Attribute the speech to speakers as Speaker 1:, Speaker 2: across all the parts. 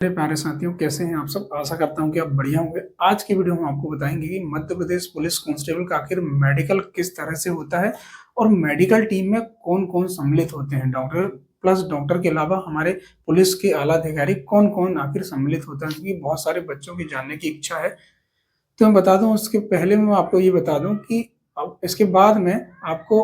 Speaker 1: मेरे प्यारे साथियों, कैसे हैं आप सब। आशा करता हूं कि आप बढ़िया होंगे। आज की वीडियो में आपको बताएंगे कि मध्य प्रदेश पुलिस कांस्टेबल का आखिर मेडिकल किस तरह से होता है और मेडिकल टीम में कौन कौन सम्मिलित होते हैं। डॉक्टर प्लस डॉक्टर के अलावा हमारे पुलिस के आला अधिकारी कौन कौन आखिर सम्मिलित होता है, क्योंकि बहुत सारे बच्चों की जानने की इच्छा है। तो मैं बता दूं, उसके पहले मैं आपको ये बता दूं कि अब इसके बाद में आपको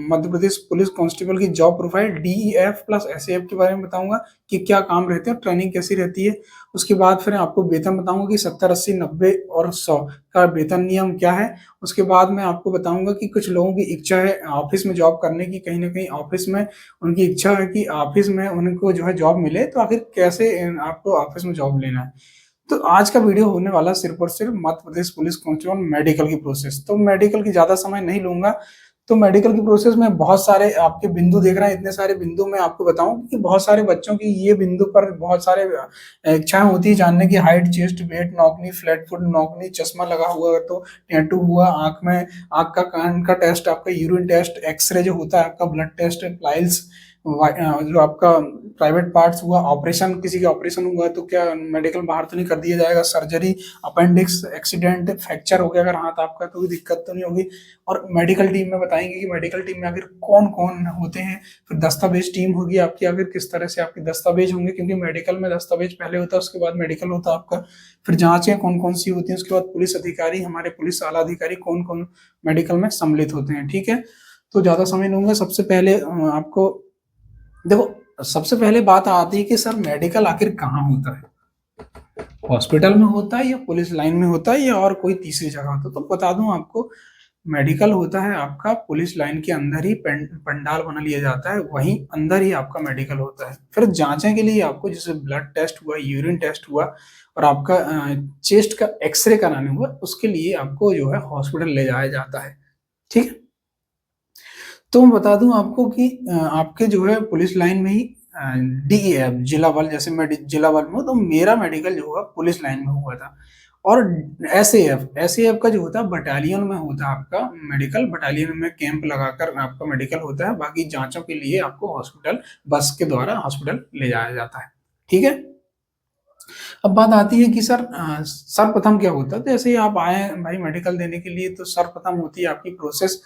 Speaker 1: मध्य प्रदेश पुलिस कांस्टेबल की job profile DEF plus SAF के बारे में बताऊंगा कि क्या काम रहते हैं, ट्रेनिंग कैसी रहती है। उसके बाद फिर आपको वेतन बताऊंगा कि 70, 80, 90 और 100 का वेतन नियम क्या है। उसके बाद मैं आपको बताऊंगा कि कुछ लोगों की इच्छा है ऑफिस में जॉब करने की, कहीं ना कहीं ऑफिस में उनकी इच्छा है कि ऑफिस में उनको जो है जॉब मिले, तो आखिर कैसे आपको ऑफिस में जॉब लेना है। तो आज का वीडियो होने वाला सिर्फ और सिर्फ Madhya Pradesh police constable medical की प्रोसेस। तो मेडिकल की ज्यादा समय नहीं लूंगा। तो मेडिकल की प्रोसेस में बहुत सारे आपके बिंदु देख रहे हैं, इतने सारे बिंदु मैं आपको बताऊं कि बहुत सारे बच्चों की ये बिंदु पर बहुत सारे इच्छाएं होती है जानने की। हाइट, चेस्ट, वेट, नौकनी, फ्लैट फुट नौकनी, चश्मा लगा हुआ है तो टैटू हुआ आंख में, आंख का कान का टेस्ट, आपका यूरिन टेस्ट, एक्सरे जो होता है आपका, ब्लड टेस्ट, पाइल्स, जो आपका प्राइवेट पार्ट्स हुआ, ऑपरेशन, किसी का ऑपरेशन हुआ तो क्या मेडिकल बाहर तो नहीं कर दिया जाएगा, सर्जरी, अपेंडिक्स, एक्सीडेंट, फ्रैक्चर हो गया अगर हाथ आपका तो भी दिक्कत तो नहीं होगी। और मेडिकल टीम में बताएंगे कि मेडिकल टीम में आखिर कौन कौन होते हैं। फिर दस्तावेज टीम होगी आपकी, आखिर किस तरह से आपके दस्तावेज होंगे, क्योंकि मेडिकल में दस्तावेज पहले होता है उसके बाद मेडिकल होता है आपका। फिर जांचें कौन कौन सी होती हैं, उसके बाद पुलिस अधिकारी, हमारे पुलिस आला अधिकारी कौन कौन मेडिकल में सम्मिलित होते हैं। ठीक है, तो ज्यादा समय लूंगा। सबसे पहले आपको देखो, सबसे पहले बात आती है कि सर मेडिकल आखिर कहाँ होता है। हॉस्पिटल में होता है या पुलिस लाइन में होता है या और कोई तीसरी जगह होता है। तो बता दूं आपको, मेडिकल होता है आपका पुलिस लाइन के अंदर ही, पंडाल बना लिया जाता है, वहीं अंदर ही आपका मेडिकल होता है। फिर जांचें के लिए आपको, जैसे ब्लड टेस्ट हुआ, यूरिन टेस्ट हुआ और आपका चेस्ट का एक्सरे कराने हुआ, उसके लिए आपको जो है हॉस्पिटल ले जाया जाता है। ठीक है, तो मैं बता दूं आपको कि आपके जो है पुलिस लाइन में ही डीईएफ जिला बल, जैसे मैं जिला बल में हूं तो मेरा मेडिकल जो हुआ पुलिस लाइन में हुआ था। और एसएएफ का जो होता है बटालियन में होता है आपका मेडिकल, बटालियन में कैंप लगाकर आपका मेडिकल होता है। बाकी जांचों के लिए आपको हॉस्पिटल, बस के द्वारा हॉस्पिटल ले जाया जाता है। ठीक है, अब बात आती है कि सर सर्वप्रथम क्या होता है। तो जैसे ही आप आए भाई मेडिकल देने के लिए, तो सर्वप्रथम होती है आपकी प्रोसेस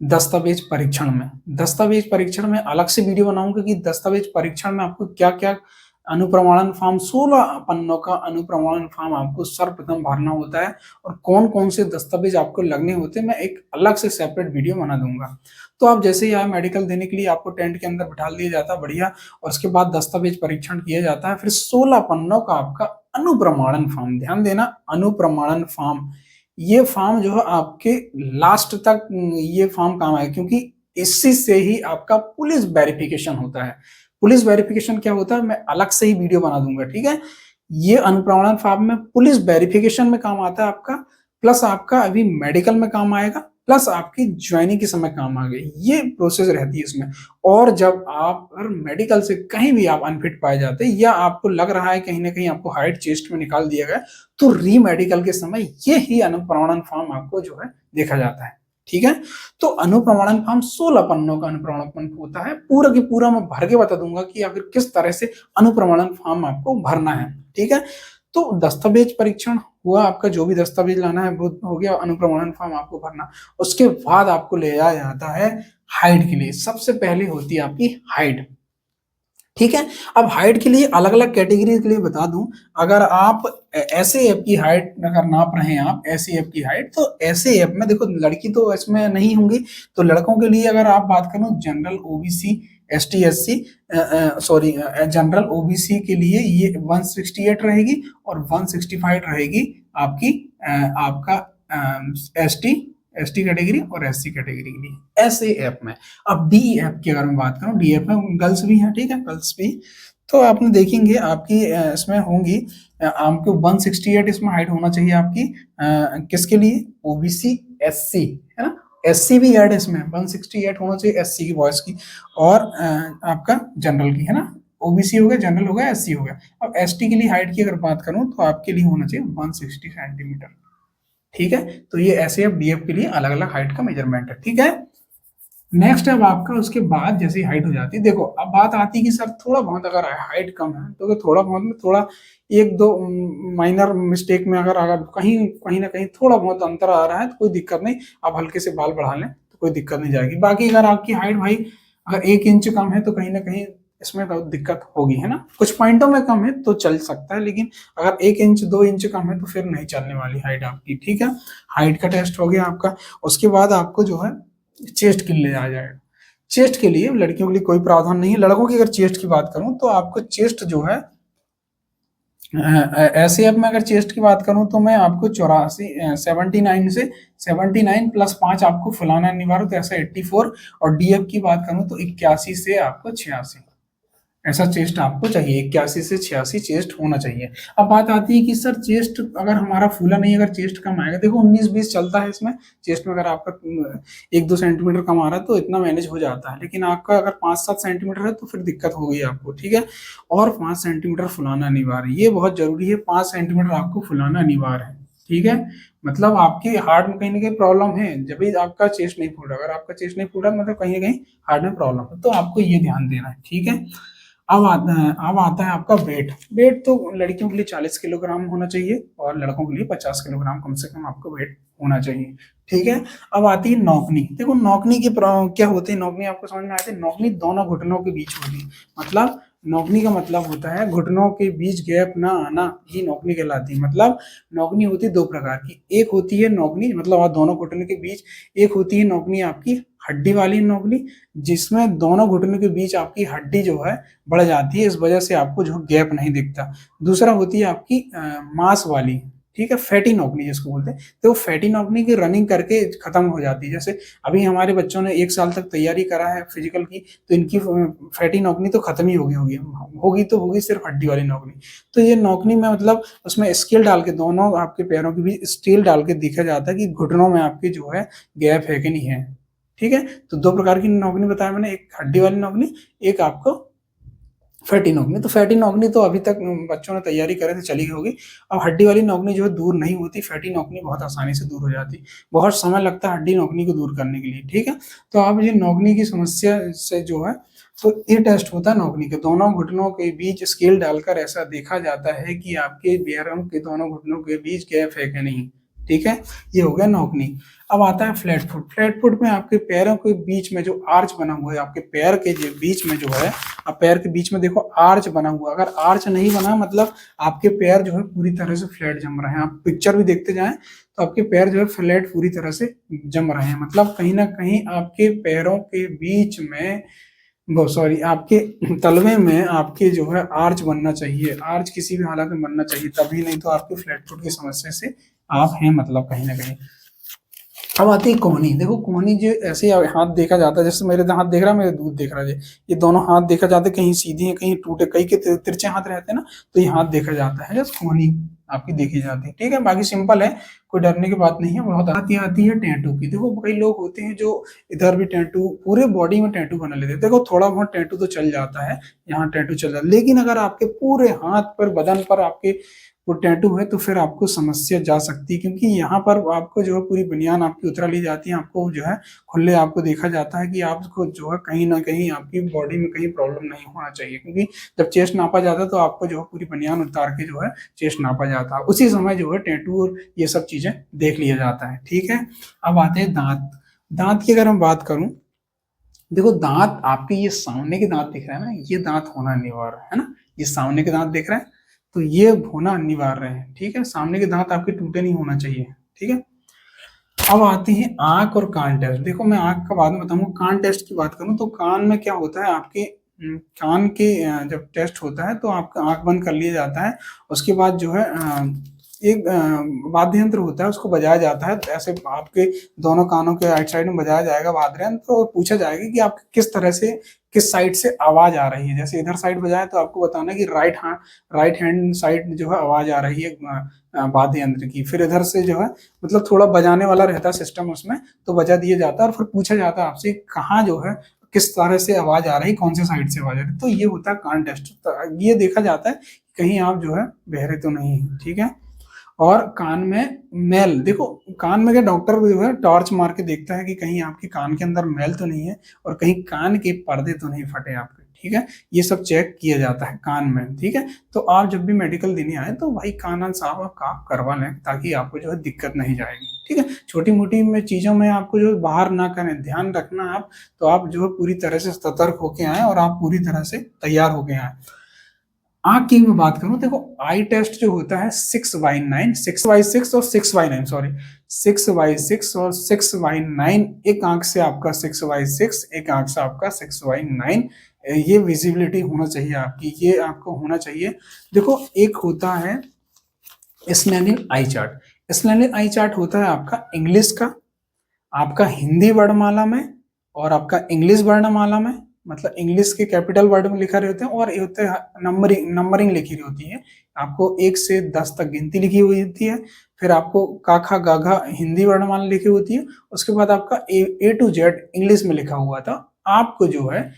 Speaker 1: दस्तावेज परीक्षण में। दस्तावेज परीक्षण में अलग से वीडियो बनाऊंगा कि दस्तावेज परीक्षण में आपको क्या क्या अनुप्रमाणन फॉर्म, 16 पन्नों का अनुप्रमाणन फॉर्म आपको सर्वप्रथम भरना होता है और कौन कौन से दस्तावेज आपको लगने होते हैं, मैं एक अलग से सेपरेट वीडियो बना दूंगा। तो आप जैसे ही आए मेडिकल देने के लिए, आपको टेंट के अंदर बिठा दिया जाता है बढ़िया, और उसके बाद दस्तावेज परीक्षण किया जाता है। फिर 16 पन्नों का आपका अनुप्रमाणन फॉर्म, ध्यान देना, अनुप्रमाणन फॉर्म। ये फॉर्म जो है आपके लास्ट तक ये फॉर्म काम आएगा, क्योंकि इसी से ही आपका पुलिस वेरिफिकेशन होता है। पुलिस वेरिफिकेशन क्या होता है मैं अलग से ही वीडियो बना दूंगा। ठीक है, ये अनुप्रमाणन फॉर्म में पुलिस वेरिफिकेशन में काम आता है आपका, प्लस आपका अभी मेडिकल में काम आएगा, प्लस आपकी ज्वाइनिंग के समय काम आ गई। ये प्रोसेस रहती है इसमें। और जब आप अगर मेडिकल से कहीं भी आप अनफिट पाए जाते हैं या आपको लग रहा है कहीं ना कहीं आपको हाइट चेस्ट में निकाल दिया गया, तो री मेडिकल के समय ये ही अनुप्रमाणन फॉर्म आपको जो है देखा जाता है। ठीक है, तो अनुप्रमाणन फॉर्म 16 पन्नों का अनुप्रमाणन होता है। पूरा की पूरा मैं भर के बता दूंगा कि आखिर किस तरह से अनुप्रमाणन फॉर्म आपको भरना है। ठीक है, तो दस्तावेज परीक्षण हुआ, आपका जो भी दस्तावेज लाना है वो हो गया, अनुप्रमाणन फॉर्म आपको भरना। उसके बाद आपको ले जाया जाता है हाइट के लिए। सबसे पहले होती है आपकी हाइट। ठीक है, अब हाइट के लिए अलग अलग कैटेगरी के लिए बता दूं। अगर आप ऐसे एफ की हाइट अगर नाप रहे हैं, आप ऐसे एफ की हाइट, तो ऐसे एफ में देखो लड़की तो इसमें नहीं होंगी, तो लड़कों के लिए अगर आप बात करूं, general OBC, ST SC, sorry general OBC के लिए ये 168 रहेगी और 165 रहेगी आपकी आपका एसटी एसटी कैटेगरी और एससी कैटेगरी के लिए, ऐसे ऐप में। अब डी ऐप की अगर मैं बात करूं, डी ऐप में गर्ल्स भी हैं। ठीक है, गर्ल्स भी, तो आपने देखेंगे आपकी इसमें होंगी आपको 168 इसमें हाइट होना चाहिए आपकी, किसके लिए, ओबीसी, एससी, है ना, एससी भी ऐड है इसमें, 168 होना चाहिए एससी की, बॉयज की, और आपका जनरल की, है ना। ओबीसी हो गया, जनरल हो गया, एससी हो गया। अब एसटी के लिए हाइट की अगर बात करूं तो आपके लिए होना चाहिए 160 सेंटीमीटर। ठीक है, तो ये एस एफ डी एफ के लिए अलग अलग हाइट का मेजरमेंट है। ठीक है, नेक्स्ट अब आपका उसके बाद जैसे हाइट हो जाती है, देखो अब बात आती है कि सर थोड़ा बहुत अगर हाइट कम है तो थोड़ा बहुत में थोड़ा एक दो माइनर मिस्टेक में अगर कहीं कहीं ना कहीं थोड़ा बहुत अंतर आ रहा है तो कोई दिक्कत नहीं, आप हल्के से बाल बढ़ा लें तो कोई दिक्कत नहीं जाएगी। बाकी अगर आपकी हाइट भाई अगर 1 इंच कम है तो कहीं ना कहीं इसमें बहुत दिक्कत होगी, है ना। कुछ पॉइंटों में कम है तो चल सकता है, लेकिन अगर 1 इंच 2 इंच कम है तो फिर नहीं चलने वाली हाइट आपकी, ठीक है। हाइट का टेस्ट हो गया आपका। उसके बाद आपको जो है चेस्ट के लिए आ जाएगा। चेस्ट के लिए लड़कियों के लिए कोई प्रावधान नहीं है। लड़कों की अगर चेस्ट की बात करूं तो आपको चेस्ट जो है ऐसे, अब मैं अगर चेस्ट की बात करूं तो मैं आपको 79 से 79 + 5 आपको फुलाना अनिवार्य, तो ऐसा 84। और डीएफ की बात करूं तो 81 से आपको 86, ऐसा चेस्ट आपको चाहिए। 81 से 86 चेस्ट होना चाहिए। अब बात आती है कि सर चेस्ट अगर हमारा फूला नहीं, अगर चेस्ट कम आएगा, देखो 19-20 चलता है इसमें। चेस्ट में अगर आपका 1-2 सेंटीमीटर कम आ रहा है तो इतना मैनेज हो जाता है, लेकिन आपका अगर 5-7 सेंटीमीटर है तो फिर दिक्कत हो गई आपको, ठीक है। और 5 सेंटीमीटर फुलाना अनिवार्य है, ये बहुत जरूरी है। 5 सेंटीमीटर आपको फुलाना अनिवार्य है, ठीक है। मतलब आपके हार्ट में कहीं ना कहीं प्रॉब्लम है जब भी आपका चेस्ट नहीं फूल रहा। अगर आपका चेस्ट नहीं फूल रहा मतलब कहीं ना कहीं हार्ट में प्रॉब्लम है, तो आपको ये ध्यान देना है, ठीक है। अब आता है आपका वेट। वेट तो लड़कियों के लिए 40 किलोग्राम होना चाहिए और लड़कों के लिए 50 किलोग्राम कम से कम आपको वेट होना चाहिए, ठीक है। अब आती है नौकनी। देखो नौकनी की क्या होती है, नौकनी आपको समझ में आती है। नौकनी दोनों घुटनों के बीच होती है। मतलब नौकनी का मतलब होता है घुटनों के बीच गैप ना आना, ही नौकनी कहलाती है। मतलब नौकनी होती है दो प्रकार की। एक होती है नौकनी मतलब आप दोनों घुटनों के बीच, एक होती है नौकनी आपकी हड्डी वाली नौकनी, जिसमें दोनों घुटनों के बीच आपकी हड्डी जो है बढ़ जाती है, इस वजह से आपको जो गैप नहीं दिखता। दूसरा होती है आपकी मांस वाली, ठीक है, फैटी नौकनी जिसको बोलते हैं। तो वो फैटी नौकनी की रनिंग करके खत्म हो जाती है। जैसे अभी हमारे बच्चों ने 1 साल तक तैयारी करा है फिजिकल की, तो इनकी फैटी नौकनी तो खत्म ही होगी तो होगी सिर्फ हड्डी वाली नौकनी। तो ये नौकनी में मतलब उसमें स्केल डाल के दोनों आपके पैरों के बीच स्केल डाल के देखा जाता है कि घुटनों में आपके जो है गैप है कि नहीं है, ठीक है। तो दो प्रकार की नौकनी बताया मैंने, एक हड्डी वाली नौकनी, एक आपको फैटी नौकनी। तो फैटी नौकनी तो अभी तक बच्चों ने तैयारी करे थे चली गई होगी। अब हड्डी वाली नौकनी जो है दूर नहीं होती, फैटी नौकनी बहुत आसानी से दूर हो जाती। बहुत समय लगता है हड्डी नौकनी को दूर करने के लिए, ठीक है। तो आप ये नौकनी की समस्या से जो है तो ये टेस्ट होता है नौकनी के। दोनों घुटनों के बीच स्केल डालकर ऐसा देखा जाता है कि आपके पैरों के दोनों घुटनों के बीच गैप है कि नहीं, ठीक है। ये हो गया नौकनी। अब आता है फ्लैट फुट। फ्लैट फुट में आपके पैरों के बीच में जो आर्च बना हुआ है, आपके पैर के जो बीच में जो है, अब पैर के बीच में देखो आर्च बना हुआ। अगर आर्च नहीं बना मतलब आपके पैर जो है पूरी तरह से फ्लैट जम रहे हैं। आप पिक्चर भी देखते जाएं तो आपके पैर जो है फ्लैट पूरी तरह से जम रहे हैं। मतलब कहीं ना कहीं आपके पैरों के बीच में, वो सॉरी, आपके तलवे में आपके जो है आर्च बनना चाहिए। आर्च किसी भी हालत में बनना चाहिए तभी, नहीं तो आपके फ्लैट फुट की समस्या से आप हैं मतलब कहीं ना कहीं। अब आती है कोहनी। देखो कोहनी जो ऐसे हाथ देखा जाता है, जैसे मेरे हाथ देख रहा है, मेरे दूध देख रहा है, ये दोनों हाथ देखा जाता है, कहीं सीधे हैं कहीं टूटे, कई के तिरछे हाथ रहते हैं ना, तो ये हाथ देखा जाता है, जैसे कोहनी आपकी देखी जाती है, ठीक है। बाकी सिंपल है, कोई डरने की बात नहीं है। बहुत आती है टैटू की। देखो कई लोग होते हैं जो इधर भी टैटू, पूरे बॉडी में टैटू बना लेते हैं। देखो थोड़ा बहुत टैटू तो चल जाता है, यहाँ टैटू चल जाता है, लेकिन अगर आपके पूरे हाथ पर बदन पर आपके वो टैटू है तो फिर आपको समस्या जा सकती है, क्योंकि यहाँ पर आपको जो है पूरी बनियान आपकी उतरा ली जाती है। आपको जो है खुले आपको देखा जाता है कि आपको जो है कहीं ना कहीं आपकी बॉडी में कहीं प्रॉब्लम नहीं होना चाहिए, क्योंकि जब चेस्ट नापा जाता है तो आपको जो है पूरी बनियान उतार के जो है चेस्ट नापा जाता है। उसी समय जो है टैटू और ये सब चीजें देख लिया जाता है, ठीक है। अब आते हैं दांत। दांत की अगर हम बात करूं, देखो दांत आपके ये सामने के दांत दिख रहे हैं ना, ये दांत होना अनिवार्य है ना। ये सामने के दांत दिख रहे हैं तो ये होना अनिवार्य है, ठीक है। सामने के दांत आपके टूटे नहीं होना चाहिए, ठीक है। अब आती है आंख और कान टेस्ट। देखो मैं आंख का बाद में बताऊंगा, कान टेस्ट की बात करूं तो कान में क्या होता है आपके कान के जब टेस्ट होता है तो आपका आंख बंद कर लिया जाता है। उसके बाद जो है एक वाद्य यंत्र होता है, उसको बजाया जाता है। ऐसे आपके दोनों कानों के राइट साइड में बजाया जाएगा वाद्य यंत्र, तो पूछा जाएगा कि आप किस तरह से, किस साइड से आवाज आ रही है। जैसे इधर साइड बजाए तो आपको बताना है कि राइट हैंड साइड जो है आवाज आ रही है वाद्य यंत्र की। फिर इधर से जो है मतलब थोड़ा बजाने वाला रहता है सिस्टम उसमें, तो बजा दिया जाता है और फिर पूछा जाता है आपसे कहाँ जो है किस तरह से आवाज आ रही, कौन से साइड से आवाज आ रही। तो ये होता है कान टेस्ट। तो ये देखा जाता है कहीं आप जो है बहरे तो नहीं है, ठीक है। और कान में मैल, देखो कान में क्या डॉक्टर जो है टॉर्च मार के देखता है कि कहीं आपके कान के अंदर मैल तो नहीं है और कहीं कान के पर्दे तो नहीं फटे आपके, ठीक है। ये सब चेक किया जाता है कान में, ठीक है। तो आप जब भी मेडिकल देने आए तो भाई कान साफ और काफ करवा लें ताकि आपको जो है दिक्कत नहीं जाएगी, ठीक है। छोटी मोटी में चीजों में आपको जो बाहर ना करें, ध्यान रखना आप, तो आप जो है पूरी तरह से सतर्क होके आए और आप पूरी तरह से तैयार होके आए। आंख की मैं बात करूं, देखो आई टेस्ट जो होता है 6/9, 6/6 और 6/9, सॉरी 6/6 और 6/9, एक आंख से आपका 6/6, एक आंख से आपका 6/9, ये विजिबिलिटी होना चाहिए आपकी, ये आपको होना चाहिए। देखो एक होता है स्नेलिंग आई चार्ट। स्नेलिंग आई चार्ट होता है आपका इंग्लिश का, आपका हिंदी वर्णमाला में और आपका इंग्लिश वर्णमाला में, मतलब इंग्लिश के कैपिटल वर्ड में लिखा रहते हैं और ये होते हैं नंबरिंग लिखी होती है। आपको 1 से 10 तक गिनती लिखी हुई होती है, फिर आपको काखा गाघा हिंदी वर्णमाला लिखी होती है, उसके बाद आपका ए टू जेड इंग्लिश में लिखा हुआ था। आपको जो है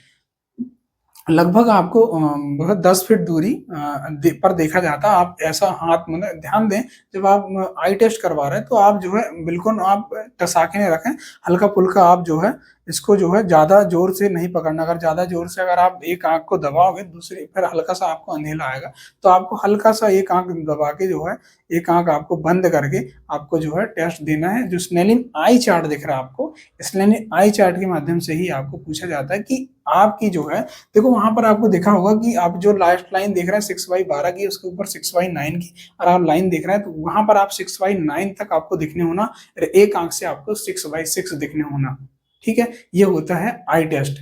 Speaker 1: लगभग आपको 10 फीट दूरी पर देखा जाता है। आप ऐसा हाथ मतलब ध्यान दें, जब आप आई टेस्ट करवा रहे हैं तो आप जो है बिल्कुल आप टसा के नहीं रखें, हल्का फुल्का आप जो है इसको जो है ज्यादा जोर से नहीं पकड़ना। अगर ज्यादा जोर से अगर आप एक आंख को दबाओगे, दूसरी फिर हल्का सा आपको अंधेला आएगा, तो आपको हल्का सा एक आंख दबा के जो है एक आंख आपको बंद करके आपको जो है टेस्ट देना है। जो स्नेलिंग आई चार्ट दिख रहा है आपको, स्नेलिंग आई चार्ट के माध्यम से ही आपको पूछा जाता है कि आपकी जो है, देखो वहां पर आपको देखा होगा कि आप जो लास्ट लाइन देख रहे हैं 6/12 की, उसके ऊपर 6/9 की और आप लाइन देख रहे हैं, तो वहां पर आप 6/9 तक आपको दिखने होना, एक आंख से आपको 6/6 दिखने होना, ठीक है। ये होता है आई टेस्ट।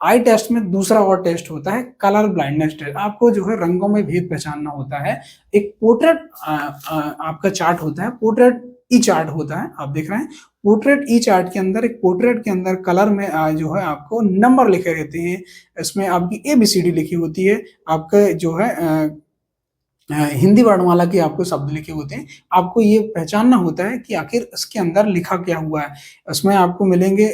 Speaker 1: आई टेस्ट में दूसरा और टेस्ट होता है कलर ब्लाइंडनेस टेस्ट। आपको जो है रंगों में भेद पहचानना होता है। एक पोर्ट्रेट आपका चार्ट होता है, पोर्ट्रेट ई चार्ट होता है, आप देख रहे हैं पोर्ट्रेट ई चार्ट के अंदर, एक पोर्ट्रेट के अंदर कलर में जो है आपको नंबर लिखे रहते हैं, इसमें आपकी ABCD लिखी होती है, आपके जो है हिंदी वर्णमाला के आपको शब्द लिखे होते हैं। आपको ये पहचानना होता है कि आखिर इसके अंदर लिखा क्या हुआ है। उसमें आपको मिलेंगे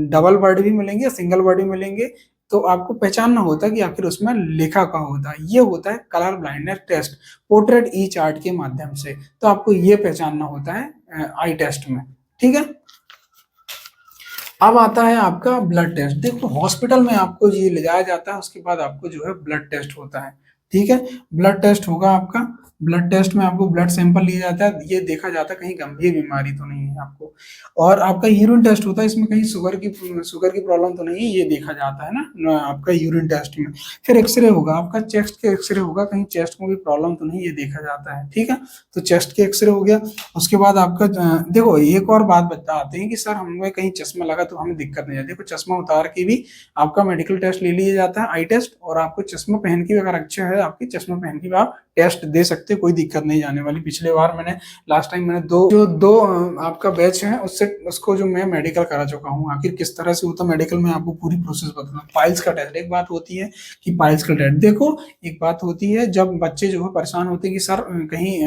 Speaker 1: डबल वर्ड भी मिलेंगे, सिंगल वर्ड भी मिलेंगे, तो आपको पहचानना होता है कि आखिर उसमें लिखा क्या होता है। ये होता है कलर ब्लाइंडनेस टेस्ट पोर्ट्रेट ई चार्ट के माध्यम से। तो आपको ये पहचानना होता है आई टेस्ट में, ठीक है। अब आता है आपका ब्लड टेस्ट। देखो हॉस्पिटल में आपको ये ले जाया जाता है, उसके बाद आपको जो है ब्लड टेस्ट होता है, ठीक है। ब्लड टेस्ट होगा आपका, ब्लड टेस्ट में आपको ब्लड सैंपल लिया जाता है, ये देखा जाता है कहीं गंभीर बीमारी तो नहीं है आपको। और आपका यूरिन टेस्ट होता है, इसमें कहीं शुगर की प्रॉब्लम तो नहीं है, ये देखा जाता है ना आपका यूरिन टेस्ट में। फिर एक्सरे होगा आपका, चेस्ट के एक्सरे होगा, कहीं चेस्ट में भी प्रॉब्लम तो नहीं, ये देखा जाता है, ठीक है। तो चेस्ट के एक्सरे हो गया। उसके बाद आपका देखो एक और बात बताते हैं कि सर हमें कहीं चश्मा लगा तो हमें दिक्कत नहीं है। देखो चश्मा उतार के भी आपका मेडिकल टेस्ट ले लिया जाता है, आई टेस्ट, और आपको चश्मा पहन के अगर अच्छा है आपकी, चश्मा पहन के भी आप टेस्ट दे सकते, कोई दिक्कत नहीं जाने वाली। पिछले बार मैंने लास्ट टाइम मैंने दो आपका बैच है उससे उसको जो मैं मेडिकल करा चुका हूँ। आखिर किस तरह से होता मेडिकल में आपको पूरी प्रोसेस बताना। पाइल्स का टेस्ट एक बात होती है कि पाइल्स का टेस्ट, देखो एक बात होती है जब बच्चे जो है परेशान होते हैं कि सर कहीं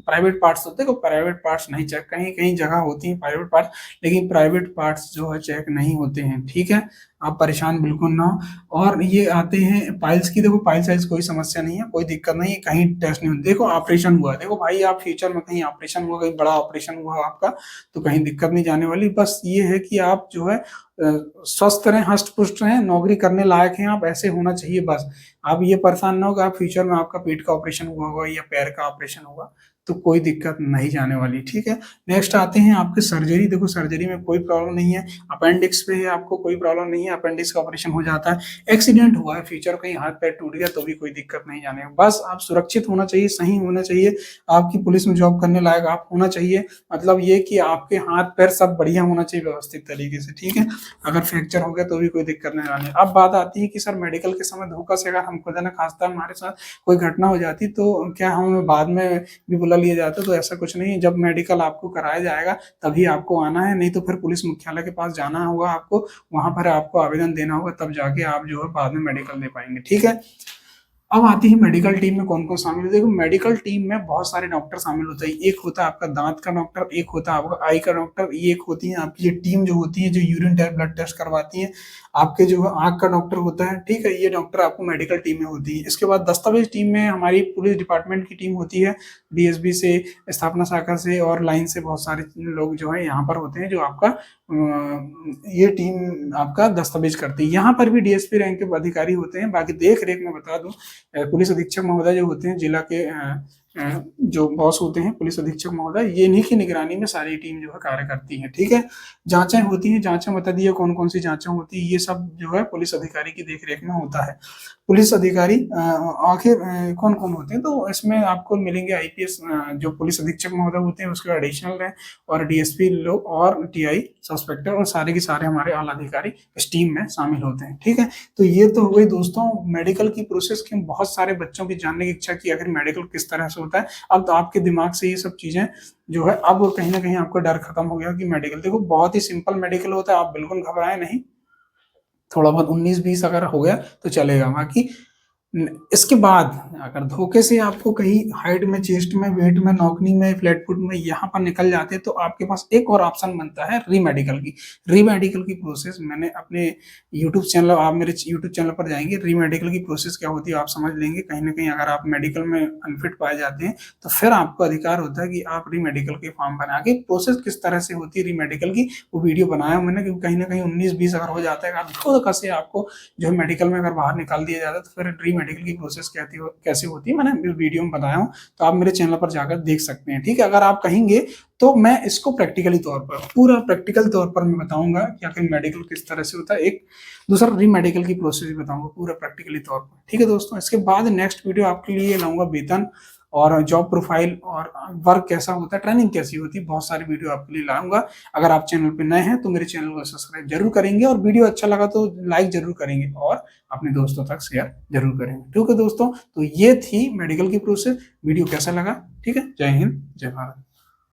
Speaker 1: प्राइवेट पार्ट्स होते हैं, प्राइवेट पार्ट्स नहीं चेक, कहीं कहीं जगह होती है प्राइवेट पार्ट्स, लेकिन प्राइवेट पार्ट्स जो है चेक नहीं होते हैं, ठीक है। आप परेशान बिल्कुल ना हो। और ये आते हैं पाइल्स की, देखो पाइल्स साइज कोई समस्या नहीं है, कोई दिक्कत नहीं है, कहीं टेस्ट नहीं होता। देखो ऑपरेशन हुआ, देखो भाई आप फ्यूचर में कहीं ऑपरेशन हुआ, कहीं बड़ा ऑपरेशन हुआ आपका, तो कहीं दिक्कत नहीं जाने वाली। बस ये है कि आप जो है स्वस्थ रहें, हष्ट पुष्ट रहें, नौकरी करने लायक हैं आप, ऐसे होना चाहिए बस। आप ये परेशान ना हो कि आप फ्यूचर में आपका पेट का ऑपरेशन हुआ होगा या पैर का ऑपरेशन होगा, तो कोई दिक्कत नहीं जाने वाली, ठीक है। नेक्स्ट आते हैं आपके सर्जरी। देखो सर्जरी में कोई प्रॉब्लम नहीं है, अपेंडिक्स पे है आपको कोई प्रॉब्लम नहीं है, अपेंडिक्स का ऑपरेशन हो जाता है। एक्सीडेंट हुआ है फ्यूचर, कहीं हाथ पैर टूट गया तो भी कोई दिक्कत नहीं जाने, बस आप सुरक्षित होना चाहिए, सही होना चाहिए, आपकी पुलिस में जॉब करने लायक आप होना चाहिए। मतलब ये कि आपके हाथ पैर सब बढ़िया होना चाहिए व्यवस्थित तरीके से, ठीक है। अगर फ्रैक्चर हो गया तो भी कोई दिक्कत नहीं आने। अब बात आती है कि सर मेडिकल के समय धोखा से अगर हम खुदा ना खास्ता हमारे साथ कोई घटना हो जाती तो क्या हमें बाद में भी बुला लिया जाता? तो ऐसा कुछ नहीं है, जब मेडिकल आपको कराया जाएगा तभी आपको आना है, नहीं तो फिर पुलिस मुख्यालय के पास जाना होगा आपको, वहां पर आपको आवेदन देना होगा, तब जाके आप जो है बाद में मेडिकल दे पाएंगे, ठीक है। अब आती है मेडिकल टीम में कौन कौन शामिल है। देखो मेडिकल टीम में बहुत सारे डॉक्टर शामिल होते हैं। एक होता है आपका दांत का डॉक्टर, एक होता है आपका आई का डॉक्टर, ये एक होती है आपकी ये टीम जो होती है जो यूरिन टेस्ट ब्लड टेस्ट करवाती है। आपके जो है आंख का डॉक्टर होता है, ठीक है, ये डॉक्टर आपको मेडिकल टीम में होती है। इसके बाद दस्तावेज टीम में हमारी पुलिस डिपार्टमेंट की टीम होती है, डीएसबी से, स्थापना शाखा से और लाइन से बहुत सारे लोग जो है यहाँ पर होते हैं जो आपका ये टीम आपका दस्तावेज करती है। यहाँ पर भी डीएसपी रैंक के अधिकारी होते हैं। बाकी देख रेख में बता दूं, पुलिस अधीक्षक महोदय जो होते हैं जिला के जो बॉस होते हैं पुलिस अधीक्षक महोदय, ये इन्हीं की निगरानी में सारी टीम जो है कार्य करती है। ठीक है, जांचें होती हैं, जांचें बता दिए कौन कौन सी जांचें होती है, ये सब जो है पुलिस अधिकारी की देखरेख में होता है। पुलिस अधिकारी आखिर कौन कौन होते हैं, तो इसमें आपको मिलेंगे आईपीएस जो पुलिस अधीक्षक महोदय होते हैं, उसके एडिशनल रैंक और डीएसपी लोग और टीआई सस्पेक्टर और सारे के सारे हमारे आला अधिकारी इस टीम में शामिल होते हैं। ठीक है, तो ये तो हो गई दोस्तों मेडिकल की प्रोसेस की। बहुत सारे बच्चों की जानने की इच्छा की आखिर मेडिकल किस तरह से होता है। अब तो आपके दिमाग से ये सब चीजें जो है अब कहीं ना कहीं आपका डर खत्म हो गया कि मेडिकल, देखो बहुत ही सिंपल मेडिकल होता है, आप बिल्कुल घबराए नहीं। थोड़ा बहुत 19-20 अगर हो गया तो चलेगा, बाकी इसके बाद अगर धोखे से आपको कहीं हाइट में, चेस्ट में, वेट में, नॉकनी में, फ्लैट फुट में यहाँ पर निकल जाते हैं तो आपके पास एक और ऑप्शन बनता है रीमेडिकल की। रीमेडिकल की प्रोसेस मैंने अपने यूट्यूब चैनल, आप मेरे यूट्यूब चैनल पर जाएंगे, रीमेडिकल की प्रोसेस क्या होती है आप समझ लेंगे। कहीं ना कहीं अगर आप मेडिकल में अनफिट पाए जाते हैं तो फिर आपको अधिकार होता है कि आप रीमेडिकल के फॉर्म बना के, प्रोसेस किस तरह से होती है रीमेडिकल की वो वीडियो बनाया मैंने, क्योंकि कहीं ना कहीं 19-20 अगर हो जाता है खुद से आपको जो है मेडिकल में अगर बाहर निकाल दिया जाता है तो फिर रीमेडिकल की प्रोसेस कैसे होती है मैंने वीडियो में बताया हूँ, तो आप मेरे चैनल पर जाकर देख सकते हैं। ठीक है, अगर आप कहेंगे तो मैं इसको प्रैक्टिकली तौर पर, पूरा प्रैक्टिकल तौर पर मैं बताऊंगा कि आखिर मेडिकल किस तरह से होता है, एक दूसरा रीमेडिकल की प्रोसेस भी बताऊंगा पूरा प्रैक्टिकली तौर पर। ठीक है दोस्तों, इसके बाद नेक्स्ट वीडियो आपके लिए लाऊंगा वेतन और जॉब प्रोफाइल और वर्क कैसा होता है, ट्रेनिंग कैसी होती है, बहुत सारी वीडियो आपके लिए लाऊंगा। अगर आप चैनल पे नए हैं तो मेरे चैनल को सब्सक्राइब जरूर करेंगे और वीडियो अच्छा लगा तो लाइक जरूर करेंगे और अपने दोस्तों तक शेयर जरूर करेंगे। ठीक है दोस्तों, तो ये थी मेडिकल की प्रोसेस। वीडियो कैसा लगा, ठीक है, जय हिंद जय भारत।